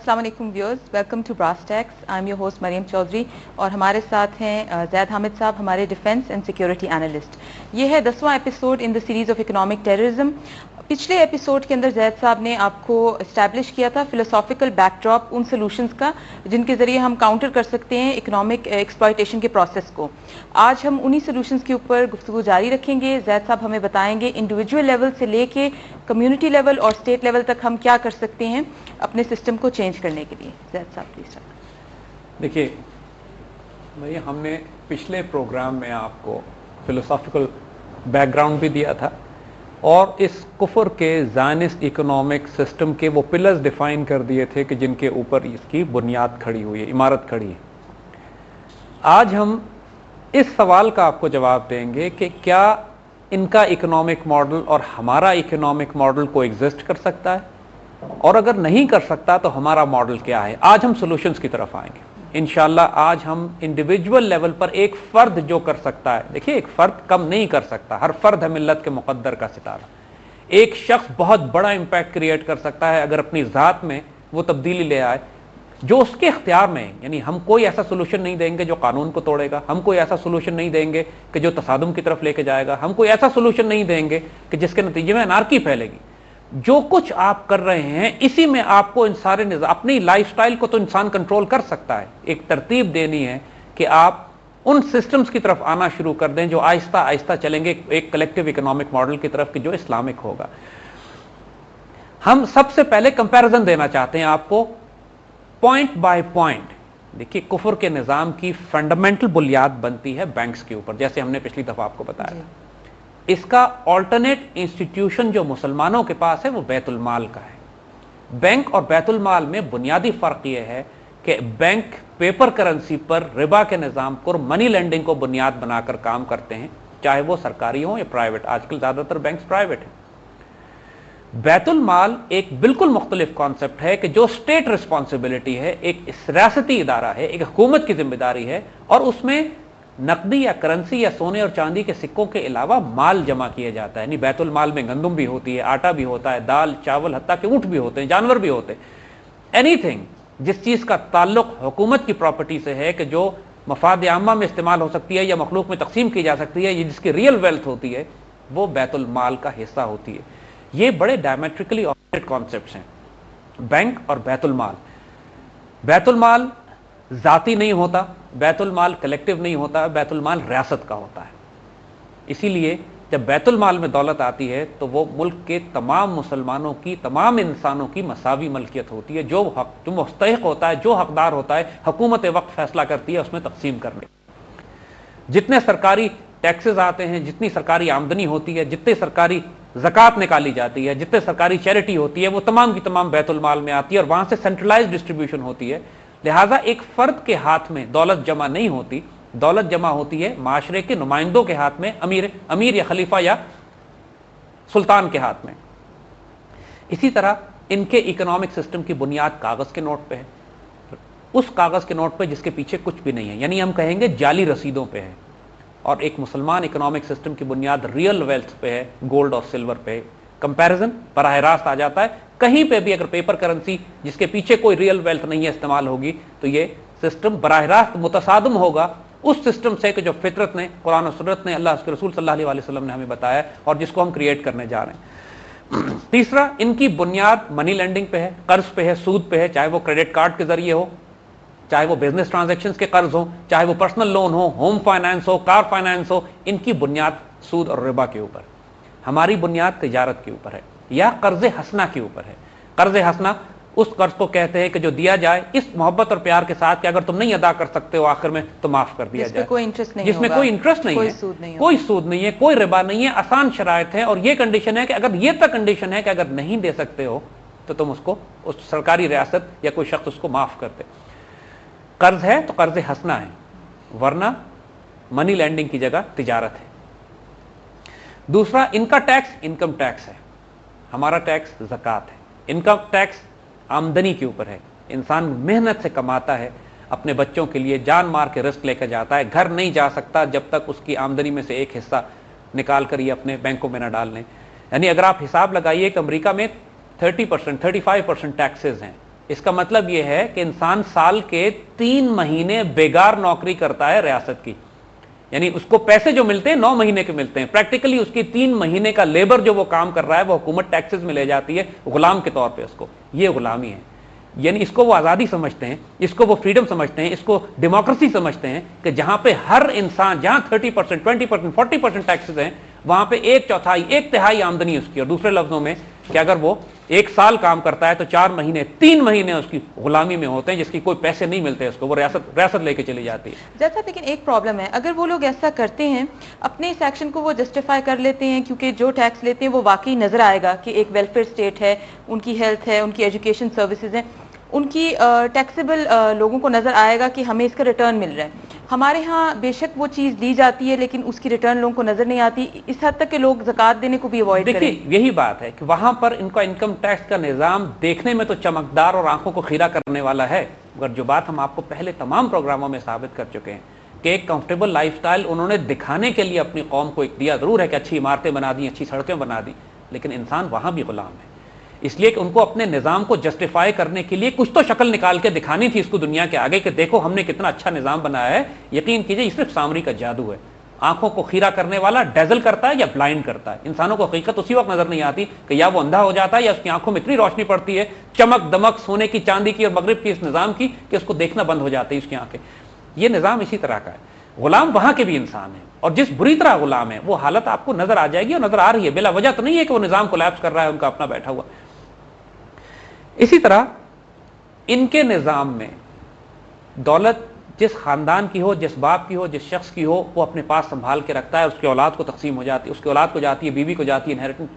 अस्सलाम वालेकुम viewers, welcome to brass tacks. I am your host Mariam Chaudhry और हमारे साथ हैं जैद हामिद साहब, हमारे डिफेंस एंड सिक्योरिटी एनालिस्ट। ये है 10वां episode in the series of economic terrorism. पिछले एपिसोड के अंदर जैद साहब ने आपको इस्टेब्लिश किया था फिलोसॉफिकल बैकड्रॉप उन सोल्यूशंस का जिनके जरिए हम काउंटर कर सकते हैं इकोनॉमिक एक्सप्लॉयटेशन के प्रोसेस को। आज हम उन्हीं सोल्यूशंस के ऊपर गुफ्तगू जारी रखेंगे। जैद साहब हमें बताएंगे इंडिविजुअल लेवल से लेके कम्युनिटी लेवल और स्टेट लेवल तक हम क्या कर सकते हैं अपने सिस्टम को चेंज करने के लिए। जैद साहब प्लीज। देखिए भाई, हमने पिछले प्रोग्राम में आपको फिलोसॉफिकल बैकग्राउंड भी दिया था और इस कुफर के ज़ायनिस्ट इकोनॉमिक सिस्टम के वो पिलर्स डिफाइन कर दिए थे कि जिनके ऊपर इसकी बुनियाद खड़ी हुई है, इमारत खड़ी है। आज हम इस सवाल का आपको जवाब देंगे कि क्या इनका इकोनॉमिक मॉडल और हमारा इकोनॉमिक मॉडल को एग्जिस्ट कर सकता है, और अगर नहीं कर सकता तो हमारा मॉडल क्या है। आज हम सॉल्यूशंस की तरफ आएंगे इंशाल्लाह। आज हम इंडिविजुअल लेवल पर एक फर्द जो कर सकता है, देखिए एक फर्द कम नहीं कर सकता, हर फर्द है मिल्लत के मुकद्दर का सितारा। एक शख्स बहुत बड़ा इंपैक्ट क्रिएट कर सकता है अगर अपनी जात में वो तब्दीली ले आए जो उसके इख्तियार में है। यानी हम कोई ऐसा सोल्यूशन नहीं देंगे जो कानून को तोड़ेगा, हम कोई ऐसा सोल्यूशन नहीं देंगे कि जो तसादुम की तरफ लेके जाएगा, हम कोई ऐसा सोल्यूशन नहीं देंगे कि जिसके नतीजे में अनार्की फैलेगी। जो कुछ आप कर रहे हैं इसी में आपको इन सारे अपनी लाइफस्टाइल को तो इंसान कंट्रोल कर सकता है। एक तरतीब देनी है कि आप उन सिस्टम्स की तरफ आना शुरू कर दें जो आहिस्ता आहिस्ता चलेंगे एक कलेक्टिव इकोनॉमिक मॉडल की तरफ कि जो इस्लामिक होगा। हम सबसे पहले कंपैरिजन देना चाहते हैं आपको पॉइंट बाय पॉइंट। देखिए कुफर के निजाम की फंडामेंटल बुनियाद बनती है बैंक्स के ऊपर, जैसे हमने पिछली दफा आपको बताया था। इसका ऑल्टरनेट इंस्टीट्यूशन जो मुसलमानों के पास है वो बैतुल माल का है। बैंक और बैतुल माल में बुनियादी फर्क यह है कि बैंक पेपर करेंसी पर रिबा के निजाम को, मनी लेंडिंग को बुनियाद बनाकर काम करते हैं, चाहे वो सरकारी हो या प्राइवेट। आजकल ज्यादातर बैंक प्राइवेट है। बैतुल माल एक बिल्कुल मुख्तलिफ कॉन्सेप्ट है कि जो स्टेट रिस्पॉन्सिबिलिटी है, एक रियासती इदारा है, एक हुकूमत की जिम्मेदारी है, और उसमें नकदी या करेंसी या सोने और चांदी के सिक्कों के अलावा माल जमा किया जाता है। यानी बैतुल माल में गंदम भी होती है, आटा भी होता है, दाल चावल, हत्ता के ऊंट भी होते हैं, जानवर भी होते हैं। एनीथिंग जिस चीज का ताल्लुक हुकूमत की प्रॉपर्टी से है कि जो मफाद आमा में इस्तेमाल हो सकती है या मखलूक में तकसीम की जा सकती है, ये जिसकी रियल वेल्थ होती है, वो बैतुल माल का हिस्सा होती है। ये बड़े डायमेट्रिकली ऑपोजिट कॉन्सेप्ट्स हैं, बैंक और बैतुल माल। बैतुल माल जाती नहीं होता, बैतुल माल कलेक्टिव नहीं होता, बैतुल माल रियासत का होता है। इसीलिए जब बैतुल माल में दौलत आती है तो वो मुल्क के तमाम मुसलमानों की, तमाम इंसानों की मसावी मलकियत होती है। जो मुस्तहिक होता है, जो हकदार होता है, हुकूमत वक्त फैसला करती है उसमें तकसीम करने। जितने सरकारी टैक्सेस आते हैं, जितनी सरकारी आमदनी होती है, जितने सरकारी ज़कात निकाली जाती है, जितने सरकारी चैरिटी होती है, वो तमाम की तमाम बैतुल माल में आती है और वहां से सेंट्रलाइज्ड डिस्ट्रीब्यूशन होती है। लिहाजा एक फर्द के हाथ में दौलत जमा नहीं होती, दौलत जमा होती है माशरे के नुमाइंदों के हाथ में, अमीर या खलीफा या सुल्तान के हाथ में। इसी तरह इनके इकोनॉमिक सिस्टम की बुनियाद कागज के नोट पे है, उस कागज के नोट पे जिसके पीछे कुछ भी नहीं है, यानी हम कहेंगे जाली रसीदों पे है। और एक मुसलमान इकोनॉमिक सिस्टम की बुनियाद रियल वेल्थ पे है, गोल्ड और सिल्वर पे। कंपैरिजन बराह रास्त आ जाता है। कहीं पे भी अगर पेपर करेंसी जिसके पीछे कोई रियल वेल्थ नहीं है इस्तेमाल होगी तो ये सिस्टम बराह रास्त मुतसादम होगा उस सिस्टम से कि जो फितरत ने, कुरान और सुन्नत ने, अल्लाह के रसूल सल्लल्लाहु अलैहि वसल्लम ने हमें बताया और जिसको हम क्रिएट करने जा रहे हैं। तीसरा, इनकी बुनियाद मनी लेंडिंग पे है, कर्ज पे है, सूद पे है, चाहे वो क्रेडिट कार्ड के जरिए हो, चाहे वो बिजनेस ट्रांजैक्शंस के कर्ज हो, चाहे वो पर्सनल लोन हो, होम फाइनेंस हो, कार फाइनेंस हो। इनकी बुनियाद सूद और रिबा के ऊपर। हमारी बुनियाद तिजारत के ऊपर है या कर्ज हसना के ऊपर है। कर्ज हसना उस कर्ज को कहते हैं कि जो दिया जाए इस मोहब्बत और प्यार के साथ कि अगर तुम नहीं अदा कर सकते हो आखिर में तो माफ कर दिया जाए, जिसमें कोई इंटरेस्ट नहीं है, कोई सूद नहीं है, कोई रिबा नहीं है, आसान शराइत है। और ये कंडीशन है कि अगर ये तक कंडीशन है कि अगर नहीं दे सकते हो तो तुम उसको, उस सरकारी रियासत या कोई शख्स उसको माफ कर दे। कर्ज है तो कर्ज हसना है, वरना मनी लैंडिंग की जगह तिजारत है। दूसरा, इनका टैक्स इनकम टैक्स है, हमारा टैक्स ज़कात है। इनकम टैक्स आमदनी के ऊपर है, इंसान मेहनत से कमाता है, अपने बच्चों के लिए जान मार के रिस्क लेकर जाता है। घर नहीं जा सकता जब तक उसकी आमदनी में से एक हिस्सा निकाल कर ये अपने बैंकों में न डाल लें। यानी अगर आप हिसाब लगाइए कि अमेरिका में 30%, 35% टैक्सेस हैं, اس کا مطلب یہ ہے کہ انسان سال کے 3 مہینے بیگار نوکری کرتا ہے ریاست کی، یعنی اس کو پیسے جو ملتے ہیں 9 مہینے کے ملتے ہیں، پریکٹیکلی اس کی 3 مہینے کا لیبر جو وہ کام کر رہا ہے وہ حکومت ٹیکسز میں لے جاتی ہے غلام کے طور پہ اس کو. یہ غلامی ہے. یعنی اس کو وہ آزادی سمجھتے ہیں، اس کو وہ فریڈم سمجھتے ہیں، اس کو ڈیموکریسی سمجھتے ہیں کہ جہاں پہ ہر انسان، جہاں 30%، 20%، 40% ٹیکسز ہیں، وہاں پہ 1/4، 1/3 آمدنی اس کی. اور دوسرے لفظوں میں کہ اگر وہ 1 سال کام کرتا ہے تو 4 مہینے، 3 مہینے اس کی غلامی میں ہوتے ہیں، جس کی کوئی پیسے نہیں ملتے اس کو، وہ ریاست لے کے چلی جاتی ہے. جیسا لیکن ایک پرابلم ہے، اگر وہ لوگ ایسا کرتے ہیں اپنے اس ایکشن کو وہ جسٹیفائی کر لیتے ہیں کیونکہ جو ٹیکس لیتے ہیں وہ واقعی نظر آئے گا کہ ایک ویلفیئر اسٹیٹ ہے، ان کی ہیلتھ ہے، ان کی ایجوکیشن سروسز ہیں، ان کی ٹیکسیبل لوگوں کو نظر آئے گا کہ ہمیں اس کا ریٹرن مل رہا ہے. ہمارے ہاں بے شک وہ چیز دی جاتی ہے لیکن اس کی ریٹرن لوگوں کو نظر نہیں آتی، اس حد تک کہ لوگ زکوٰۃ دینے کو بھی اوائڈ کریں. دیکھیے یہی بات ہے کہ وہاں پر ان کا انکم ٹیکس کا نظام دیکھنے میں تو چمکدار اور آنکھوں کو خیرہ کرنے والا ہے، مگر جو بات ہم آپ کو پہلے تمام پروگراموں میں ثابت کر چکے ہیں کہ ایک کمفرٹیبل لائف سٹائل انہوں نے دکھانے کے لیے اپنی قوم کو ایک دیا ضرور ہے کہ اچھی عمارتیں بنا دی، اچھی سڑکیں بنا دی، لیکن انسان وہاں بھی غلام ہے. اس لیے کہ ان کو اپنے نظام کو جسٹیفائی کرنے کے لیے کچھ تو شکل نکال کے دکھانی تھی اس کو دنیا کے آگے کہ دیکھو ہم نے کتنا اچھا نظام بنایا ہے. یقین کیجئے یہ صرف سامری کا جادو ہے، آنکھوں کو خیرہ کرنے والا، ڈیزل کرتا ہے یا بلائنڈ کرتا ہے. انسانوں کو حقیقت اسی وقت نظر نہیں آتی کہ یا وہ اندھا ہو جاتا ہے یا اس کی آنکھوں میں اتنی روشنی پڑتی ہے، چمک دمک سونے کی، چاندی کی اور مغرب کی اس نظام کی، کہ اس کو دیکھنا بند ہو جاتی ہے اس کی آنکھیں. یہ نظام اسی طرح کا ہے. غلام وہاں کے بھی انسان ہیں، اور جس بری طرح غلام ہے وہ حالت آپ کو نظر آ جائے گی، اور نظر آ رہی ہے، بلا وجہ تو نہیں ہے کہ وہ نظام کولیپس کر رہا ہے ان کا اپنا بیٹھا ہوا. اسی طرح ان کے نظام میں دولت جس خاندان کی ہو، جس باپ کی ہو، جس شخص کی ہو، وہ اپنے پاس سنبھال کے رکھتا ہے، اس کی اولاد کو تقسیم ہو جاتی ہے، اس کی اولاد کو جاتی ہے، بیوی کو جاتی ہے انہیریٹنس.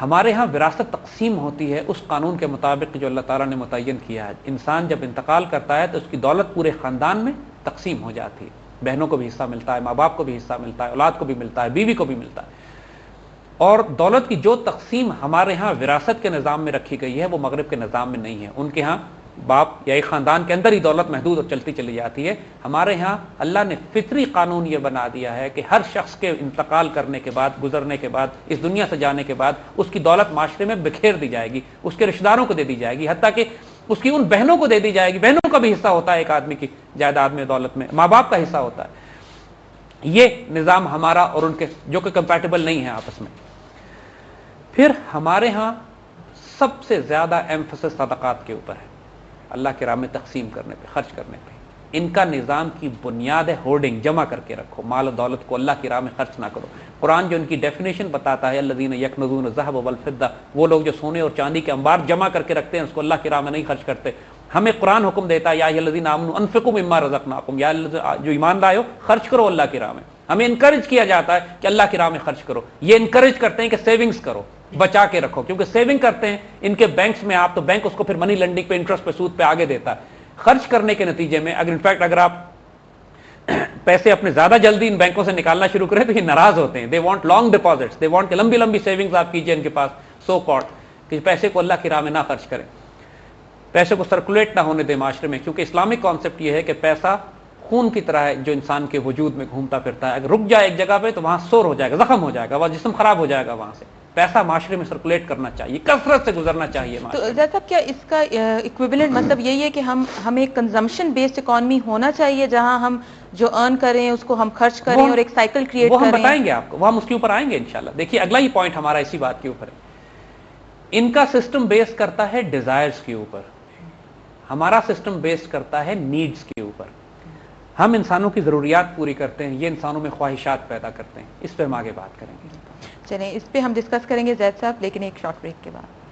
ہمارے ہاں وراثت تقسیم ہوتی ہے اس قانون کے مطابق جو اللہ تعالیٰ نے متعین کیا ہے. انسان جب انتقال کرتا ہے تو اس کی دولت پورے خاندان میں تقسیم ہو جاتی ہے، بہنوں کو بھی حصہ ملتا ہے، ماں باپ کو بھی حصہ ملتا ہے، اولاد کو بھی ملتا ہے، بیوی کو بھی ملتا ہے. اور دولت کی جو تقسیم ہمارے ہاں وراثت کے نظام میں رکھی گئی ہے وہ مغرب کے نظام میں نہیں ہے. ان کے ہاں باپ یا ایک خاندان کے اندر ہی دولت محدود اور چلتی چلی جاتی ہے. ہمارے ہاں اللہ نے فطری قانون یہ بنا دیا ہے کہ ہر شخص کے انتقال کرنے کے بعد، گزرنے کے بعد، اس دنیا سے جانے کے بعد اس کی دولت معاشرے میں بکھیر دی جائے گی، اس کے رشتہ داروں کو دے دی جائے گی، حتیٰ کہ اس کی ان بہنوں کو دے دی جائے گی. بہنوں کا بھی حصہ ہوتا ہے ایک آدمی کی جائیداد میں، دولت میں، ماں باپ کا حصہ ہوتا ہے. یہ نظام ہمارا اور ان کے جو کہ کمپیٹیبل نہیں ہے آپس میں. پھر ہمارے ہاں سب سے زیادہ ایمفسس صدقات کے اوپر ہے، اللہ کی راہ میں تقسیم کرنے پہ، خرچ کرنے پہ. ان کا نظام کی بنیاد ہے ہورڈنگ، جمع کر کے رکھو، مال و دولت کو اللہ کی راہ میں خرچ نہ کرو. قرآن جو ان کی ڈیفینیشن بتاتا ہے الذین یکنزون الذھب والفضہ، وہ لوگ جو سونے اور چاندی کے انبار جمع کر کے رکھتے ہیں اس کو اللہ کی راہ میں نہیں خرچ کرتے. ہمیں قرآن حکم دیتا ہے یا ایھا الذین آمنوا انفقوا مما رزقناکم، یا جو ایمان لائے ہو خرچ کرو اللہ کی راہ میں. ہمیں انکریج کیا جاتا ہے کہ اللہ کی راہ میں خرچ کرو. یہ انکریج کرتے ہیں کہ سیونگز کرو، بچا کے رکھو، کیونکہ سیونگ کرتے ہیں ان کے بینکس میں آپ، تو بینک اس کو پھر منی لینڈنگ پہ، انٹرسٹ پہ، سود پہ آگے دیتا ہے. خرچ کرنے کے نتیجے میں اگر انفیکٹ اگر آپ پیسے اپنے زیادہ جلدی ان بینکوں سے نکالنا شروع کریں تو یہ ناراض ہوتے ہیں. They want long deposits, they want کہ لمبی لمبی سیونگز آپ کیجئے ان کے پاس، سو کالڈ کہ پیسے کو اللہ کی راہ میں نہ خرچ کریں، پیسے کو سرکولیٹ نہ ہونے دیں معاشرے میں. کیونکہ اسلامک کانسیپٹ یہ ہے کہ پیسہ خون کی طرح ہے جو انسان کے وجود میں گھومتا پھرتا ہے. اگر رک جائے ایک جگہ پہ تو وہاں سور ہو جائے گا، زخم ہو جائے گا، وہ جسم خراب ہو جائے گا. وہاں سے پیسہ معاشرے میں سرکولیٹ کرنا چاہیے، کثرت سے گزرنا چاہیے. تو زید صاحب کیا اس کا ایکویولنٹ مطلب یہی ہے کہ ہمیں کنزمپشن بیسڈ اکانومی ہونا چاہیے جہاں ہم جو ارن کریں اس کو ہم خرچ کریں اور ایک سائیکل کریٹ کریں؟ وہ ہم بتائیں گے آپ کو، وہ ہم اس کے اوپر آئیں گے انشاءاللہ. دیکھیے اگلا ہی پوائنٹ ہمارا اسی بات کے اوپر ہے. ان کا سسٹم بیس کرتا ہے ڈیزائرز کے اوپر، ہمارا سسٹم بیس کرتا ہے نیڈز کے اوپر. ہم انسانوں کی ضروریات پوری کرتے ہیں، یہ انسانوں میں خواہشات پیدا کرتے ہیں. اس پہ ہم آگے بات کریں گے. چلیں اس پہ ہم ڈسکس کریں گے زید صاحب، لیکن ایک شارٹ بریک کے بعد.